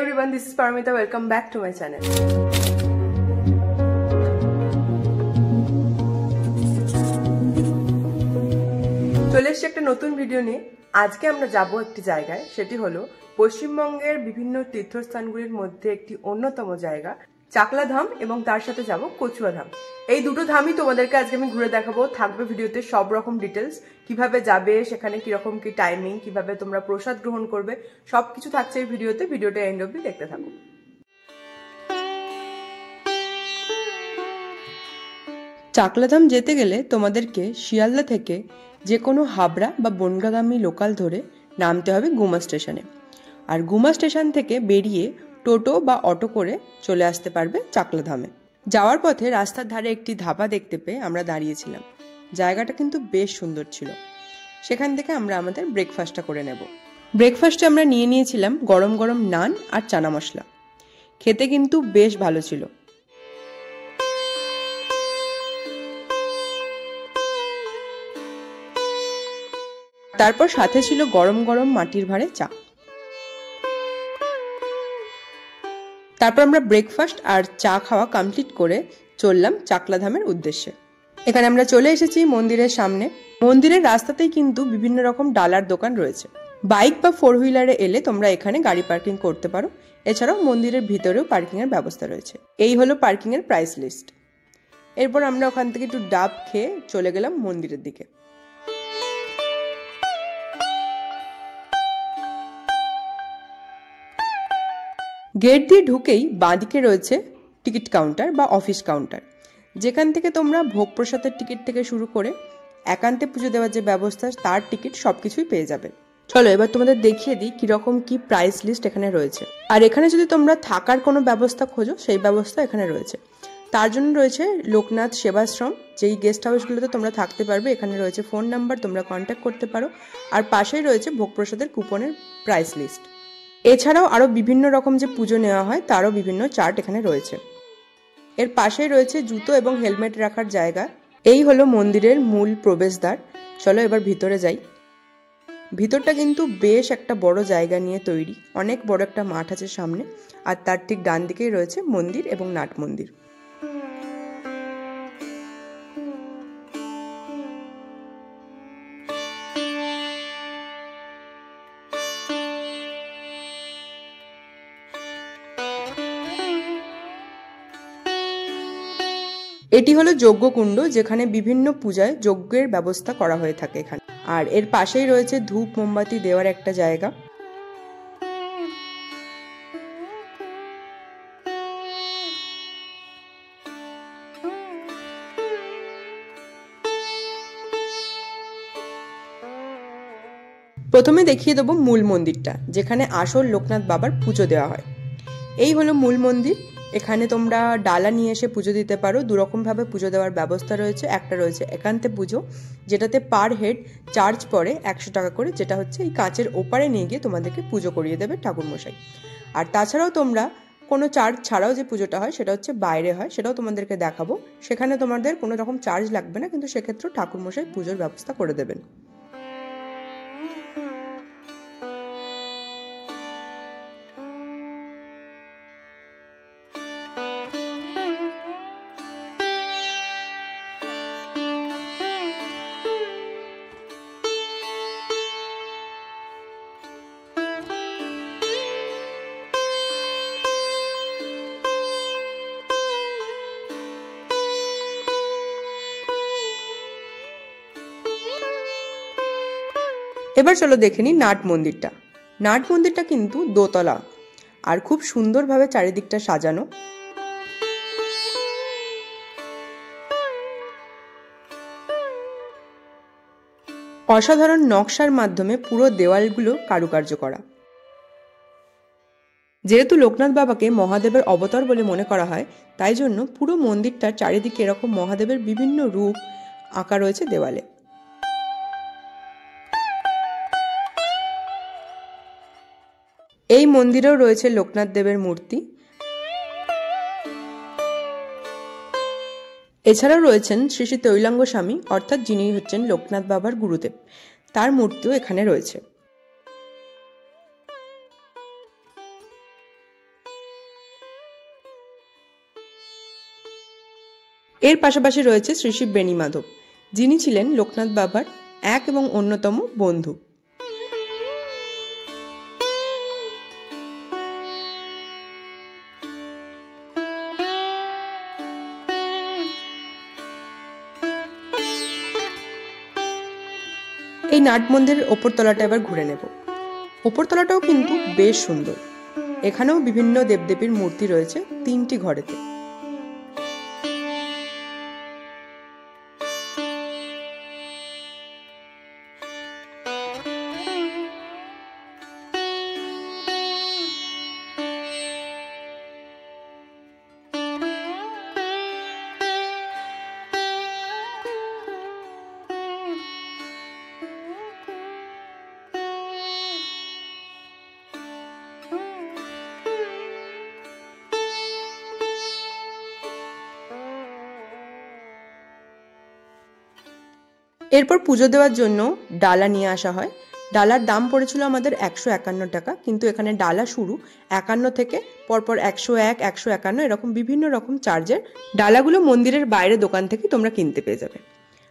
everyone, this is Paramita. Welcome back to my channel. চলে এসেছি একটা নতুন ভিডিও নিয়ে। আজকে আমরা যাব একটি জায়গায়, সেটি হলো পশ্চিমবঙ্গের বিভিন্ন তীর্থস্থানগুলির মধ্যে একটি অন্যতম জায়গা চাকলা ধাম, এবং তার সাথে যাব কচুয়া ধাম। এই দুটো ধামই তোমাদেরকে আজকে আমি ঘুরে দেখাবো। থাকবে ভিডিওতে সব রকম ডিটেলস, কিভাবে যাবে, সেখানে কিরকম কি টাইমিং, কিভাবে তোমরা প্রসাদ গ্রহণ করবে, সবকিছু থাকছে এই ভিডিওতে। ভিডিওটা এন্ড অবধি দেখতে থাকো। চাকলাধাম যেতে গেলে তোমাদেরকে শিয়ালদা থেকে যে কোনো হাবড়া বা বনগাঁগামী লোকাল ধরে নামতে হবে গুমা স্টেশনে। আর গুমা স্টেশন থেকে বেরিয়ে টোটো বা অটো করে চলে আসতে পারবে চাকলাধামে। যাওয়ার পথে রাস্তার ধারে একটি ধাবা দেখতে পেয়ে আমরা দাঁড়িয়েছিলাম। জায়গাটা কিন্তু বেশ সুন্দর ছিল। সেখান থেকে আমরা আমাদের ব্রেকফাস্টটা করে নেব। ব্রেকফাস্টে আমরা নিয়েছিলাম গরম গরম নান আর চানা মশলা। খেতে কিন্তু বেশ ভালো ছিল। তারপর সাথে ছিল গরম গরম মাটির ভাঁড়ে চা। তারপর আমরা ব্রেকফাস্ট আর চা খাওয়া কমপ্লিট করে চললাম চাকলাধামের উদ্দেশ্যে। এখানে আমরা চলে এসেছি মন্দিরের সামনে। মন্দিরের রাস্তাতেই কিন্তু বিভিন্ন রকম ডালার দোকান রয়েছে। বাইক বা 4 হুইলারে এলে তোমরা এখানে গাড়ি পার্কিং করতে পারো। এছাড়াও মন্দিরের ভিতরেও পার্কিং এর ব্যবস্থা রয়েছে। এই হলো পার্কিং এর প্রাইস লিস্ট। এরপর আমরা ওখান থেকে একটু ডাব খেয়ে চলে গেলাম মন্দিরের দিকে। গেট দিয়ে ঢুকেই বাঁদিকে রয়েছে টিকিট কাউন্টার বা অফিস কাউন্টার, যেখান থেকে তোমরা ভোগ প্রসাদের টিকিট থেকে শুরু করে একান্তে পুজো দেওয়ার যে ব্যবস্থা, তার টিকিট সবকিছুই পেয়ে যাবে। চলো এবার তোমাদের দেখিয়ে দিই কিরকম কি প্রাইস লিস্ট এখানে রয়েছে। আর এখানে যদি তোমরা থাকার কোনো ব্যবস্থা খোঁজো, সেই ব্যবস্থা এখানে রয়েছে। তার জন্য রয়েছে লোকনাথ সেবাশ্রম, যেই গেস্ট হাউসগুলোতে তোমরা থাকতে পারবে। এখানে রয়েছে ফোন নাম্বার, তোমরা কন্ট্যাক্ট করতে পারো। আর পাশেই রয়েছে ভোগ প্রসাদের কুপনের প্রাইস লিস্ট। এছাড়াও আরো বিভিন্ন রকম যে পুজো নেওয়া হয় তারও বিভিন্ন চার্ট এখানে রয়েছে। এর পাশেই রয়েছে জুতো এবং হেলমেট রাখার জায়গা। এই হলো মন্দিরের মূল প্রবেশদ্বার। চলো এবার ভিতরে যাই। ভিতরটা কিন্তু বেশ একটা বড় জায়গা নিয়ে তৈরি। অনেক বড় একটা মাঠ আছে সামনে, আর তার ঠিক ডান দিকেই রয়েছে মন্দির এবং নাট মন্দির। এটি হলো যজ্ঞকুণ্ড, যেখানে বিভিন্ন পূজায় যজ্ঞের ব্যবস্থা করা হয়ে থাকে এখানে। আর এর পাশেই রয়েছে ধূপ মোমবাতি দেওয়ার একটা জায়গা। প্রথমে দেখিয়ে দেবো মূল মন্দিরটা, যেখানে আসল লোকনাথ বাবার পুজো দেওয়া হয়। এই হলো মূল মন্দির। এখানে তোমরা ডালা নিয়ে এসে পুজো দিতে পারো। দুরকম ভাবে পুজো দেওয়ার ব্যবস্থা রয়েছে। একটা রয়েছে একান্তে পুজো, যেটাতে পার হেড চার্জ পড়ে 100 টাকা করে, যেটা হচ্ছে এই কাঁচের ওপারে নিয়ে গিয়ে তোমাদেরকে পুজো করিয়ে দেবে ঠাকুরমশাই। আর তাছাড়াও তোমরা কোনো চার্জ ছাড়াও যে পুজোটা হয় সেটা হচ্ছে বাইরে হয়, সেটাও তোমাদেরকে দেখাবো। সেখানে তোমাদের কোনো রকম চার্জ লাগবে না, কিন্তু সেক্ষেত্রেও ঠাকুরমশাই পুজোর ব্যবস্থা করে দেবেন। এবার চলো দেখে নিই নাট মন্দিরটা। নাট মন্দিরটা কিন্তু দোতলা আর খুব সুন্দরভাবে চারিদিকটা সাজানো। অসাধারণ নকশার মাধ্যমে পুরো দেওয়ালগুলো কারুকার্য করা। যেহেতু লোকনাথ বাবাকে মহাদেবের অবতার বলে মনে করা হয়, তাই জন্য পুরো মন্দিরটার চারিদিকে এরকম মহাদেবের বিভিন্ন রূপ আঁকা রয়েছে দেওয়ালে। এই মন্দিরেও রয়েছে লোকনাথ দেবের মূর্তি। এছাড়াও রয়েছেন শ্রী শ্রী তৈলাঙ্গ স্বামী, অর্থাৎ যিনি হচ্ছেন লোকনাথ বাবার গুরুদেব, তার মূর্তিও এখানে রয়েছে। এর পাশাপাশি রয়েছে শ্রী শ্রী বেণীমাধব, যিনি ছিলেন লোকনাথ বাবার এক এবং অন্যতম বন্ধু। এই নাট মন্দিরের ওপরতলাটা এবার ঘুরে নেব। ওপরতলাটাও কিন্তু বেশ সুন্দর। এখানেও বিভিন্ন দেবদেবীর মূর্তি রয়েছে 3টি ঘরেতে। এরপর পুজো দেওয়ার জন্য ডালা নিয়ে আসা হয়। ডালার দাম পড়েছিল আমাদের 151 টাকা, কিন্তু এখানে ডালা শুরু 51 থেকে পরপর 101, 151 এরকম বিভিন্ন রকম চার্জের ডালাগুলো মন্দিরের বাইরে দোকান থেকে তোমরা কিনতে পেয়ে যাবে।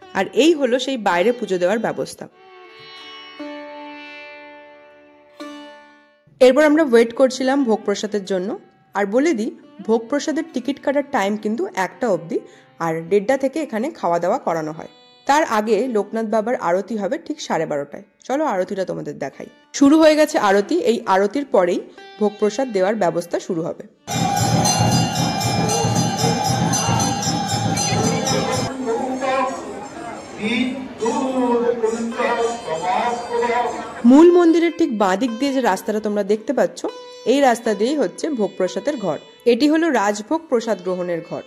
আর এই হলো সেই বাইরে পুজো দেওয়ার ব্যবস্থা। এরপর আমরা ওয়েট করছিলাম ভোগ প্রসাদের জন্য। আর বলে দিই, ভোগ প্রসাদের টিকিট কাটার টাইম কিন্তু 1টা অবধি, আর 1:30 থেকে এখানে খাওয়া দাওয়া করানো হয়। তার আগে লোকনাথ বাবার আরতি হবে ঠিক 12:30টায়। চলো আরতিটা তোমাদের দেখাই। শুরু হয়ে গেছে আরতি। এই আরতির পরেই ভোগ প্রসাদ দেওয়ার ব্যবস্থা শুরু হবে। মূল মন্দিরের ঠিক বাঁ দিক দিয়ে যে রাস্তাটা তোমরা দেখতে পাচ্ছ, এই রাস্তা দিয়েই হচ্ছে ভোগ প্রসাদের ঘর। এটি হলো রাজভোগ প্রসাদ গ্রহণের ঘর।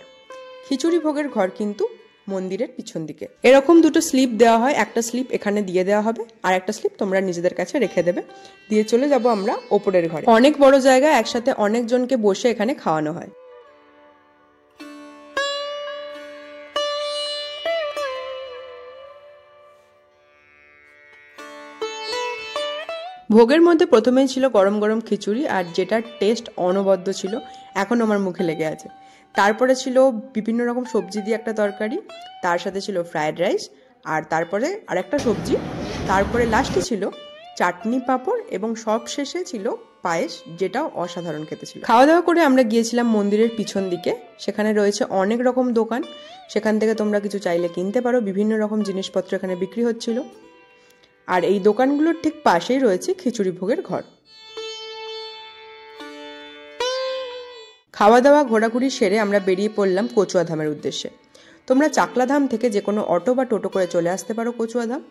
খিচুড়ি ভোগের ঘর কিন্তু মন্দিরের পিছন দিকে। এরকম দুটো স্লিপ দেওয়া হয়, একটা স্লিপ এখানে দিয়ে দেওয়া হবে, আর একটা স্লিপ তোমরা নিজেদের কাছে রেখে দেবে। দিয়ে চলে যাব আমরা ওপরের ঘরে। অনেক বড় জায়গা, একসাথে অনেকজনকে বসে এখানে খাওয়ানো হয়। ভোগের মধ্যে প্রথমেই ছিল গরম গরম খিচুড়ি, আর যেটার টেস্ট অনবদ্য ছিল, এখন আমার মুখে লেগে আছে। তারপরে ছিল বিভিন্ন রকম সবজি দিয়ে একটা তরকারি, তার সাথে ছিল ফ্রায়েড রাইস, আর তারপরে আরেকটা সবজি, তারপরে লাস্টে ছিল চাটনি পাঁপড়, এবং সব শেষে ছিল পায়েস, যেটাও অসাধারণ খেতে ছিল। খাওয়া দাওয়া করে আমরা গিয়েছিলাম মন্দিরের পিছন দিকে। সেখানে রয়েছে অনেক রকম দোকান, সেখান থেকে তোমরা কিছু চাইলে কিনতে পারো। বিভিন্ন রকম জিনিসপত্র এখানে বিক্রি হচ্ছিল। আর এই দোকানগুলোর ঠিক পাশেই রয়েছে খিচুড়ি ভোগের ঘর। খাওয়া দাওয়া ঘোরাঘুরি সেরে আমরা বেরিয়ে পড়লাম কচুয়াধামের উদ্দেশ্যে। তোমরা চাকলাধাম থেকে যে কোনো অটো বা টোটো করে চলে আসতে পারো কচুয়াধাম,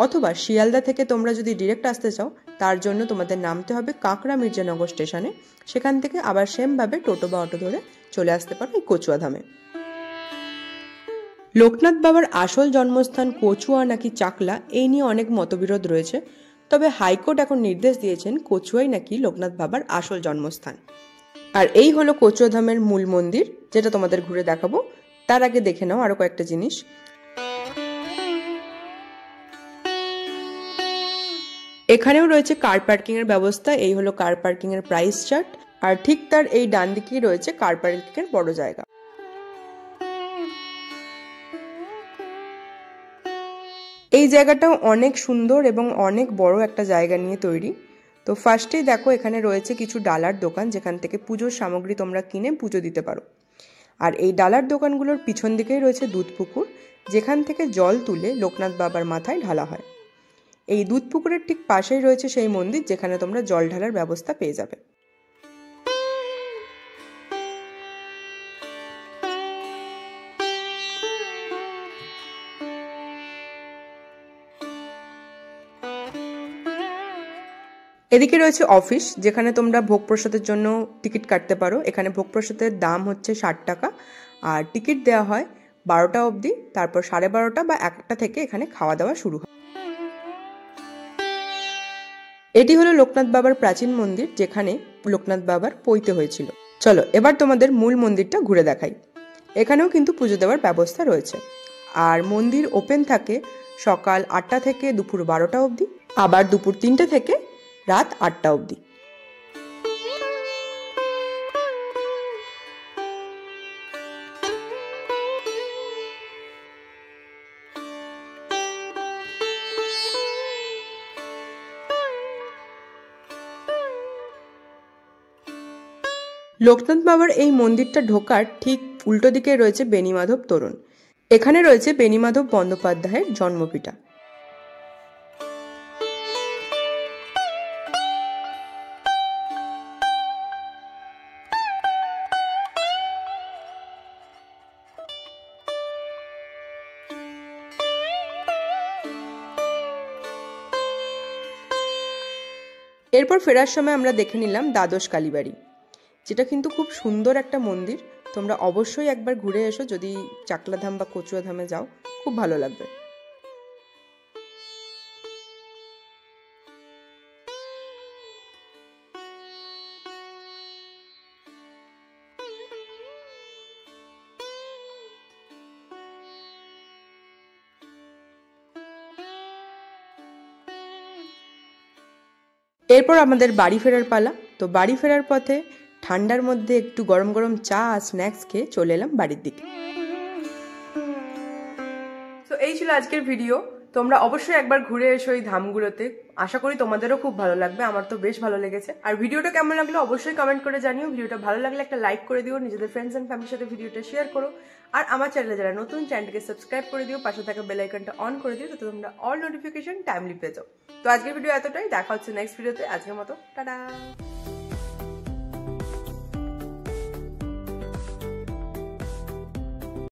অথবা শিয়ালদা থেকে তোমরা যদি ডিরেক্ট আসতে চাও, তার জন্য তোমাদের নামতে হবে কাঁকড়া মির্জানগর স্টেশনে। সেখান থেকে আবার সেমভাবে টোটো বা অটো ধরে চলে আসতে পারো এই কচুয়াধামে। লোকনাথ বাবার আসল জন্মস্থান কচুয়া নাকি চাকলা, এই নিয়ে অনেক মতবিরোধ রয়েছে। তবে হাইকোর্ট এখন নির্দেশ দিয়েছেন কচুয়াই নাকি লোকনাথ বাবার আসল জন্মস্থান। আর এই হলো কচুয়াধামের মূল মন্দির, যেটা তোমাদের ঘুরে দেখাবো। তার আগে দেখে নাও আরো কয়েকটা জিনিস। এখানেও রয়েছে কার পার্কিং এর ব্যবস্থা। এই হলো কার পার্কিং এর প্রাইস চার্ট, আর ঠিক তার এই ডান দিকেই রয়েছে কার পার্কিং এর বড় জায়গা। এই জায়গাটাও অনেক সুন্দর এবং অনেক বড় একটা জায়গা নিয়ে তৈরি। তো ফার্স্টেই দেখো এখানে রয়েছে কিছু ডালার দোকান, যেখান থেকে পুজোর সামগ্রী তোমরা কিনে পুজো দিতে পারো। আর এই ডালার দোকানগুলোর পিছন দিকেই রয়েছে দুধ পুকুর, যেখান থেকে জল তুলে লোকনাথ বাবার মাথায় ঢালা হয়। এই দুধ পুকুরের ঠিক পাশেই রয়েছে সেই মন্দির, যেখানে তোমরা জল ঢালার ব্যবস্থা পেয়ে যাবে। এদিকে রয়েছে অফিস, যেখানে তোমরা ভোগ প্রসাদের জন্য টিকিট কাটতে পারো। এখানে ভোগ প্রসাদের দাম হচ্ছে 60 টাকা, আর টিকিট দেওয়া হয় 12টা অবধি। তারপর 12:30 বা 1টা থেকে এখানে খাওয়া দাওয়া শুরু হয়। এটি হলো লোকনাথ বাবার প্রাচীন মন্দির, যেখানে লোকনাথ বাবার পৈতে হয়েছিল। চলো এবার তোমাদের মূল মন্দিরটা ঘুরে দেখাই। এখানেও কিন্তু পুজো দেওয়ার ব্যবস্থা রয়েছে। আর মন্দির ওপেন থাকে সকাল 8টা থেকে দুপুর 12টা অবধি, আবার দুপুর 3টে থেকে রাত 8টা অবধি। লোকনাথ বাবার এই মন্দিরটা ঢোকার ঠিক উল্টো দিকে রয়েছে বেণীমাধব তোরণ। এখানে রয়েছে বেণীমাধব বন্দ্যোপাধ্যায়ের জন্মভিটা। এরপর ফেরার সময় আমরা দেখে নিলাম দ্বাদশ কালীবাড়ি, যেটা কিন্তু খুব সুন্দর একটা মন্দির। তোমরা অবশ্যই একবার ঘুরে এসো যদি চাকলাধাম বা কচুয়াধামে যাও, খুব ভালো লাগবে। এরপর আমাদের বাড়ি ফেরার পালা। তো বাড়ি ফেরার পথে ঠান্ডার মধ্যে একটু গরম গরম চা আর স্ন্যাক্স খেয়ে চলে এলাম বাড়ির দিকে। তো এই ছিল আজকের ভিডিও। তোমরা অবশ্যই একবার ঘুরে এসো এই ধামগুলোতে, আশা করি তোমাদেরও খুব ভালো লাগবে। আমার তো বেশ ভালো লেগেছে। আর ভিডিওটা কেমন লাগলো অবশ্যই কমেন্ট করে জানিও। ভিডিওটা ভালো লাগলে একটা লাইক করে দিও, নিজেদের ফ্রেন্ডস এন্ড ফ্যামিলির সাথে ভিডিওটা শেয়ার করো। আর আমার চ্যানেলে যারা নতুন, চ্যানেলটাকে সাবস্ক্রাইব করে দিও, পাশে থাকা বেল আইকনটা অন করে দিও, যাতে তোমরা অল নোটিফিকেশন টাইমলি পেয়ে যাও। তো আজকের ভিডিও এতটাই, দেখা হচ্ছে নেক্সট ভিডিওতে। আজকের মতো টাটা।